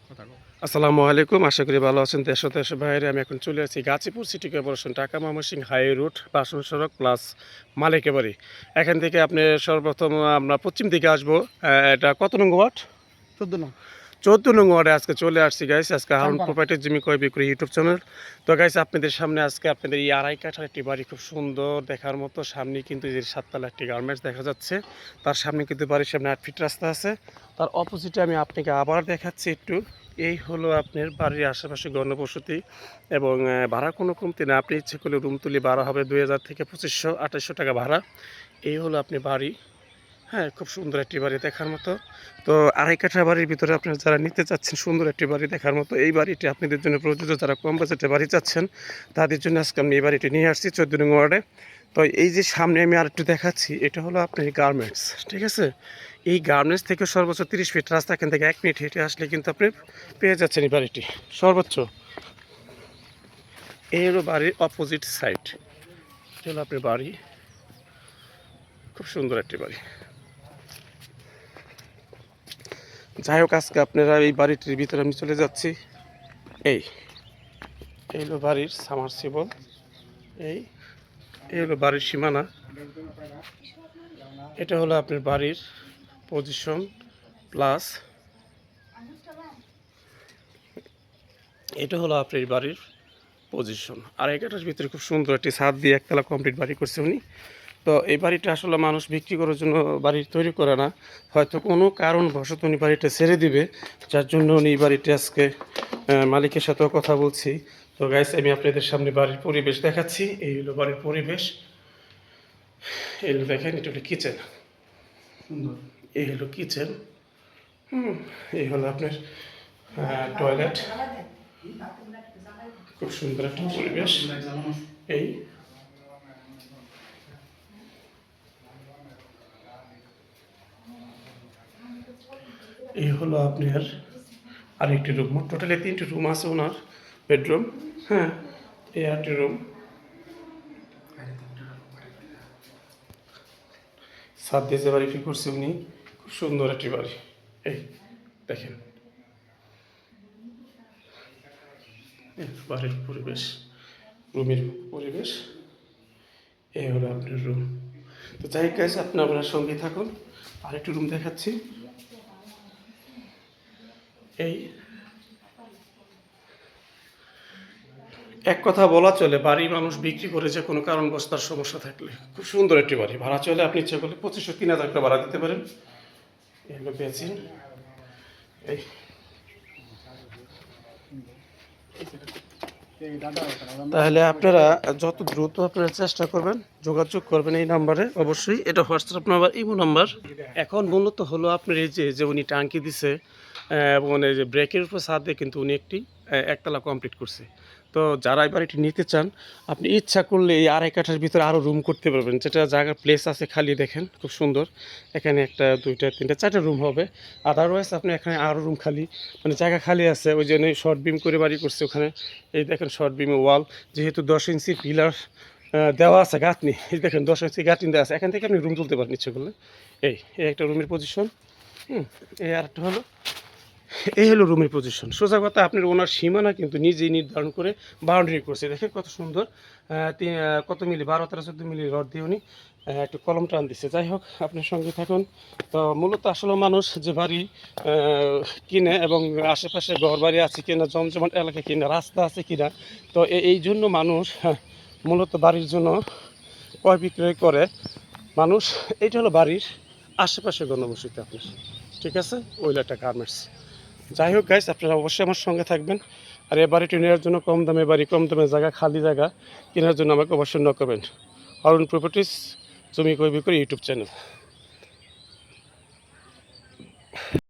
আসসালামু আলাইকুম, আশা করি ভালো আছেন। দেশ ও দেশের বাইরে আমি এখন চলে আসছি Gazipur city corporation, Dhaka Mymensingh high route, Basan সড়ক প্লাস মালিকের বাড়ি। এখান থেকে আপনি সর্বপ্রথম আমরা পশ্চিম দিকে আসবো। এটা কত নং ওয়ার্ড? 14 নং 14 নং ওয়ার্ডে আজকে চলে আসছি গাইস। আজকে হারুন চানপাড়া। প্রপার্টি জমি ক্রয় বিক্রয় ইউটিউব চ্যানেল। তো গাইস, আপনাদের সামনে আজকে আপনাদের এই আড়াই কাঠার একটি বাড়ি, খুব সুন্দর দেখার মতো। সামনে কিন্তু এই যে 7 তলা একটি গার্মেন্টস দেখা যাচ্ছে। তার সামনে কিন্তু বাড়ির সামনে 8 ফিট রাস্তা আছে। তার অপোজিটে আমি আপনাকে আবার দেখাচ্ছি একটু। এই হলো আপনার বাড়ির আশেপাশে গণবসতি এবং ভাড়া কোনো কমতি না। আপনি ইচ্ছে করলে রুম তুলি ভাড়া হবে 2000 থেকে 2500 2800 টাকা ভাড়া। এই হলো আপনি বাড়ি। হ্যাঁ, খুব সুন্দর একটি বাড়ি দেখার মতো। তো আড়াই কাঠা বাড়ির ভিতরে আপনারা যারা নিতে চাচ্ছেন সুন্দর একটি বাড়ি দেখার মতো, এই বাড়িটি আপনাদের জন্য প্রযোজ্য। যারা কম বাজেটে বাড়ি চাচ্ছেন তাদের জন্য আজকে আমি এই বাড়িটি নিয়ে আসছি 14 নং ওয়ার্ডে। তো এই যে সামনে আমি আরেকটু দেখাচ্ছি, এটা হলো আপনার গার্মেন্টস, ঠিক আছে? এই গার্মেন্টস থেকে সর্বোচ্চ 30 ফিট রাস্তা, এখান থেকে 1 মিনিট হেঁটে আসলে কিন্তু আপনি পেয়ে যাচ্ছেন এই বাড়িটি সর্বোচ্চ। এই হলো বাড়ির অপোজিট সাইড, এটা হলো আপনার বাড়ি। খুব সুন্দর একটি বাড়ি। যাই হোক, আজকে আপনারা এই বাড়িটির ভিতরে আমি চলে যাচ্ছি। এই এই হলো বাড়ির সামারসিবল। এই এই হলো বাড়ির সীমানা। এটা হলো আপনার বাড়ির পজিশন প্লাস এটা হলো আপনার বাড়ির পজিশন। আর এটার ভিতরে খুব সুন্দর একটি ছাদ দিয়ে একতলা কমপ্লিট বাড়ি করছে উনি। তো এই বাড়িটা আসলে মানুষ বিক্রি করার জন্য বাড়ি তৈরি করে না, হয়তো কোনো কারণবশত উনি বাড়িটা ছেড়ে দিবে, যার জন্য উনি এই বাড়িটা আজকে মালিকের সাথেও কথা বলছি। তো গাইস, আমি আপনাদের সামনে বাড়ির পরিবেশ দেখাচ্ছি। এই হলো বাড়ির পরিবেশ। এই হলো, দেখেন, এটা হলো কিচেন। সুন্দর। এই হলো কিচেন। এই হলো আপনার টয়লেট। খুব সুন্দর একটা পরিবেশ। এই এই হলো আপনার আরেকটি রুম। মোট টোটালি 3টি রুম আছে ওনার, বেডরুম। হ্যাঁ, এই আরেকটি রুম। ছাদ দিয়ে যে বাড়িটি করছে উনি, খুব সুন্দর একটি বাড়ি। এই দেখেন বাড়ির পরিবেশ, রুমের পরিবেশ। এই হলো আপনার রুম। তো যাই কাজ, আপনি আপনার সঙ্গে থাকুন। আরেকটি রুম দেখাচ্ছি। এই এক কথা বলা চলে, বাড়ি মানুষ বিক্রি করে যে কোনো কারণবশ তার সমস্যা থাকলে, খুব সুন্দর একটি বাড়ি ভাড়া চলে। আপনি ইচ্ছে করলে 2500-3000 টাকা ভাড়া দিতে পারেন। এই হলো বেসিন। এই তাহলে আপনারা যত দ্রুত আপনারা চেষ্টা করবেন, যোগাযোগ করবেন এই নাম্বারে। অবশ্যই এটা হোয়াটসঅ্যাপ নাম্বার, ইমো নাম্বার। এখন মূলত হলো আপনার এই যে উনি টাঙ্কি দিছে এবং এই যে ব্রেকের উপর ছাদ দিয়ে কিন্তু উনি একতলা কমপ্লিট করছে। তো যারা এই বাড়িটি নিতে চান, আপনি ইচ্ছা করলে এই আড়াই কাঠার ভিতরে আরও রুম করতে পারবেন, যেটা জায়গার প্লেস আছে খালি। দেখেন খুব সুন্দর, এখানে 1, 2, 3, 4টা রুম হবে। আদারওয়াইজ আপনি এখানে আরও রুম খালি, মানে জায়গা খালি আছে, ওই জন্য শর্ট বিম করে বাড়ি করছে ওখানে। এই দেখেন শর্ট বিমে ওয়াল, যেহেতু 10 ইঞ্চি পিলার দেওয়া আছে, গাঁথনি। এই দেখেন 10 ইঞ্চি গাঁথনি দেওয়া আছে, এখান থেকে আপনি রুম তুলতে পারেন ইচ্ছে করলে। এই একটা রুমের পজিশন। এই আরেকটা হলো, এই হলো রুমের পজিশন। সোজা কথা, আপনার ওনার সীমানা কিন্তু নিজেই নির্ধারণ করে বাউন্ডারি করছে। দেখেন কত সুন্দর, কত মিলি, 12, 13, 14 মিলি রড দিয়ে উনি একটু কলম টান দিচ্ছে। যাই হোক, আপনার সঙ্গে থাকুন। তো মূলত আসলে মানুষ যে বাড়ি কিনে এবং আশেপাশে ঘর বাড়ি আছে কিনা, জমজমাট এলাকা কিনা, রাস্তা আছে কিনা, তো এই জন্য মানুষ মূলত বাড়ির জন্য ক্রয় বিক্রয় করে মানুষ। এইটা হলো বাড়ির আশেপাশে গণবসতি আপনার, ঠিক আছে? ওইটা একটা গার্মেন্টস। যাই হোক গাইস, আপনারা অবশ্যই আমার সঙ্গে থাকবেন। আর এই বাড়িটি নেওয়ার জন্য, কম দামে বাড়ি, কম দামে জায়গা, খালি জায়গা কেনার জন্য আমাকে অবশ্যই নক করবেন। হারুন প্রপার্টিজ জমি ক্রয় বিক্রয় ইউটিউব চ্যানেল।